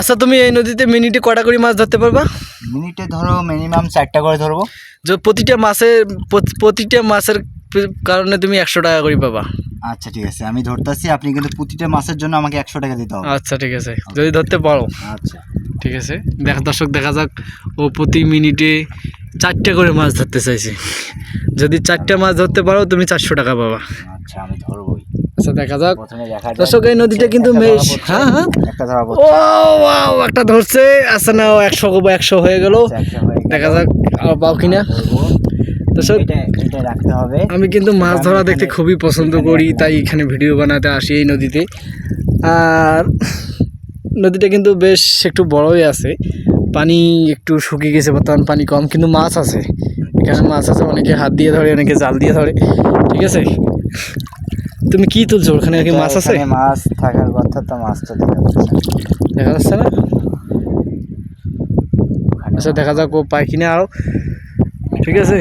আচ্ছা তুমি এই নদীতে মিনিটে কটা করে মাছ ধরতে পারবা? মিনিটে ধরো মিনিমাম 4টা করে ধরবো। যে প্রতিটা মাছের কারণে তুমি 100 টাকা করে পাবা। আচ্ছা ঠিক আছে, আমি ধরতেছি, আপনি কিন্তু প্রতিটা মাছের জন্য আমাকে 100 টাকা দিতে হবে। আচ্ছা ঠিক আছে, যদি ধরতে পারো। আচ্ছা ঠিক আছে, দর্শক দেখা যাক, ও প্রতি মিনিটে 4টা করে মাছ ধরতে চাইছে। যদি 4টা মাছ ধরতে পারো তুমি 400 টাকা পাবা। আচ্ছা আমি ধরবই। আচ্ছা দেখা যাক। প্রথমে দেখা যাক। দর্শক এই নদীটা কিন্তু বেশ, হ্যাঁ হ্যাঁ একটা ধরা ও ওয়াও, একটা ধরছে। আচ্ছা না, 100 হয়ে গেল। দেখা যাক আর পাও কিনা। দর্শক এটা রাখতে হবে। আমি কিন্তু মাছ ধরা দেখতে খুবই পছন্দ করি, তাই এখানে ভিডিও বানাতে আসি এই নদীতে। আর নদীটা কিন্তু বেশ একটু বড়ই আছে, পানি একটু শুকিয়ে গেছে বর্তমান, পানি কম, কিন্তু মাছ আছে এখানে। মাছ আছে, অনেকে হাত দিয়ে ধরে, অনেকে জাল দিয়ে ধরে। ঠিক আছে, তুমি কি তুলছো ওখানে? কি মাছ আছে? মাছ থাকার কথা, তো মাছ তো দেখা যাচ্ছে না। আচ্ছা দেখা যাক ও পায় কিনা আরো। ঠিক আছে।